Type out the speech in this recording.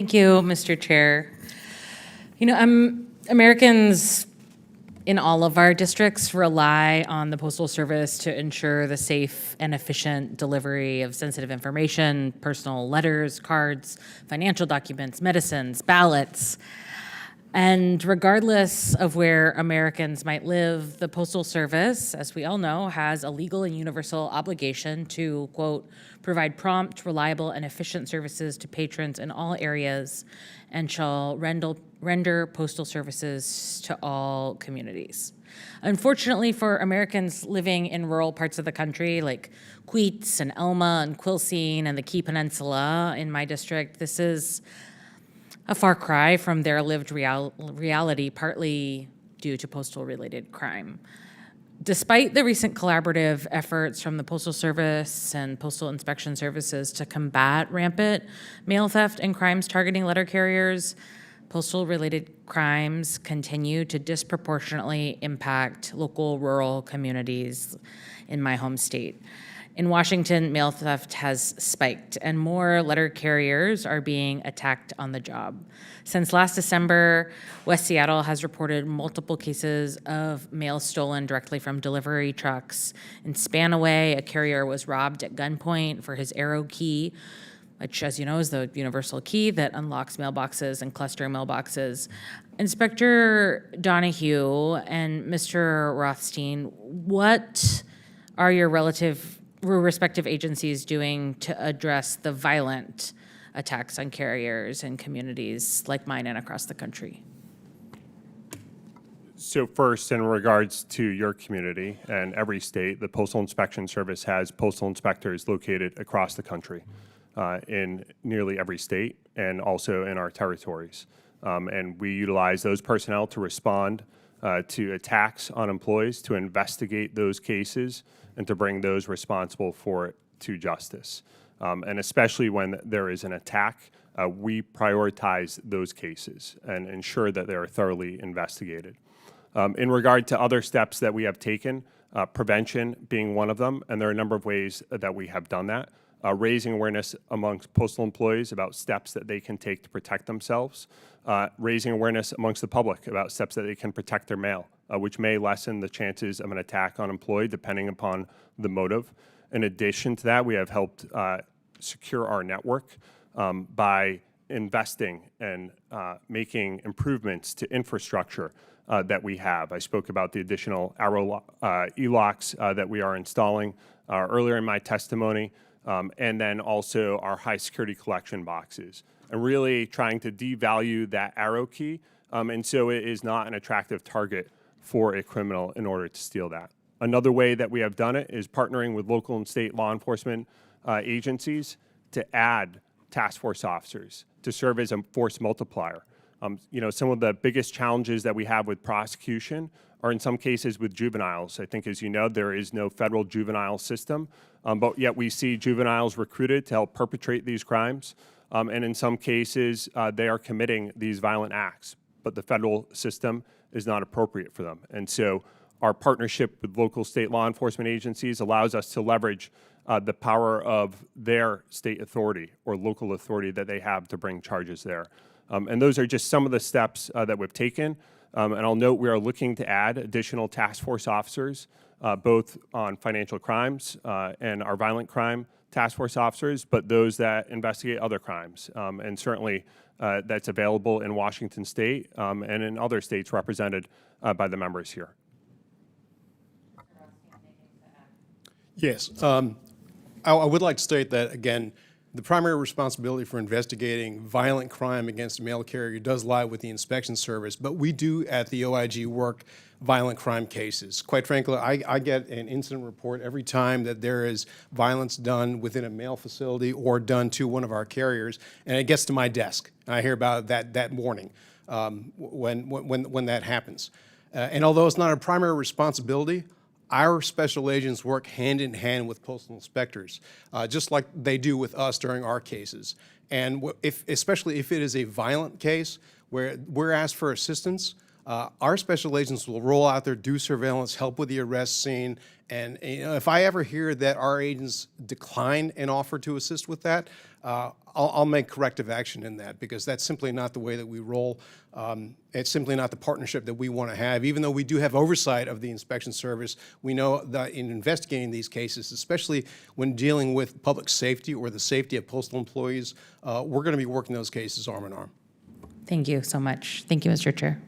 Thank you, Mr. Chair. Americans in all of our districts rely on the Postal Service to ensure the safe and efficient delivery of sensitive information, personal letters, cards, financial documents, medicines, ballots. And regardless of where Americans might live, the Postal Service, as we all know, has a legal and universal obligation to, quote, provide prompt, reliable, and efficient services to patrons in all areas and shall render postal services to all communities. Unfortunately for Americans living in rural parts of the country, like Queets and Elma and Quilcene and the Key Peninsula in my district, this is a far cry from their lived reality, partly due to postal-related crime. Despite the recent collaborative efforts from the Postal Service and Postal Inspection Services to combat rampant mail theft and crimes targeting letter carriers, postal-related crimes continue to disproportionately impact local rural communities in my home state. In Washington, mail theft has spiked, and more letter carriers are being attacked on the job. Since last December, West Seattle has reported multiple cases of mail stolen directly from delivery trucks. In Spanaway, a carrier was robbed at gunpoint for his Arrow key, which, as you know, is the universal key that unlocks mailboxes and cluster mailboxes. Inspector Donahue and Mr. Rothstein, what are your respective agencies doing to address the violent attacks on carriers in communities like mine and across the country? So first, in regards to your community and every state, the Postal Inspection Service has postal inspectors located across the country in nearly every state and also in our territories. And we utilize those personnel to respond to attacks on employees, to investigate those cases, and to bring those responsible for it to justice. And especially when there is an attack, we prioritize those cases and ensure that they are thoroughly investigated. In regard to other steps that we have taken, prevention being one of them, and there are a number of ways that we have done that. Raising awareness amongst postal employees about steps that they can take to protect themselves, raising awareness amongst the public about steps that they can protect their mail, which may lessen the chances of an attack on an employee depending upon the motive. In addition to that, we have helped secure our network by investing and making improvements to infrastructure that we have. I spoke about the additional Arrow e-locks that we are installing earlier in my testimony. And then also our high security collection boxes, and really trying to devalue that Arrow key, and so it is not an attractive target for a criminal in order to steal that. Another way that we have done it is partnering with local and state law enforcement agencies to add task force officers to serve as a force multiplier. Some of the biggest challenges that we have with prosecution are in some cases with juveniles. I think, as you know, there is no federal juvenile system, but yet we see juveniles recruited to help perpetrate these crimes. And in some cases, they are committing these violent acts, but the federal system is not appropriate for them. And so our partnership with local state law enforcement agencies allows us to leverage the power of their state authority or local authority that they have to bring charges there. And those are just some of the steps that we've taken. And I'll note we are looking to add additional task force officers, both on financial crimes and our violent crime task force officers, but those that investigate other crimes. And certainly that's available in Washington State and in other states represented by the members here. Yes. I would like to state that, again, the primary responsibility for investigating violent crime against a mail carrier does lie with the inspection service, but we do at the OIG work violent crime cases. Quite frankly, I get an incident report every time that there is violence done within a mail facility or done to one of our carriers, and it gets to my desk. And I hear about that morning when that happens. And although it's not a primary responsibility, our special agents work hand in hand with postal inspectors, just like they do with us during our cases. And especially if it is a violent case where we're asked for assistance, Our special agents will roll out there, do surveillance, help with the arrest scene, and if I ever hear that our agents decline an offer to assist with that, I'll make corrective action in that, because that's simply not the way that we roll. It's simply not the partnership that we want to have. Even though we do have oversight of the inspection service, we know that in investigating these cases, especially when dealing with public safety or the safety of postal employees, we're going to be working those cases arm in arm. Thank you so much. Thank you, Mr. Chair.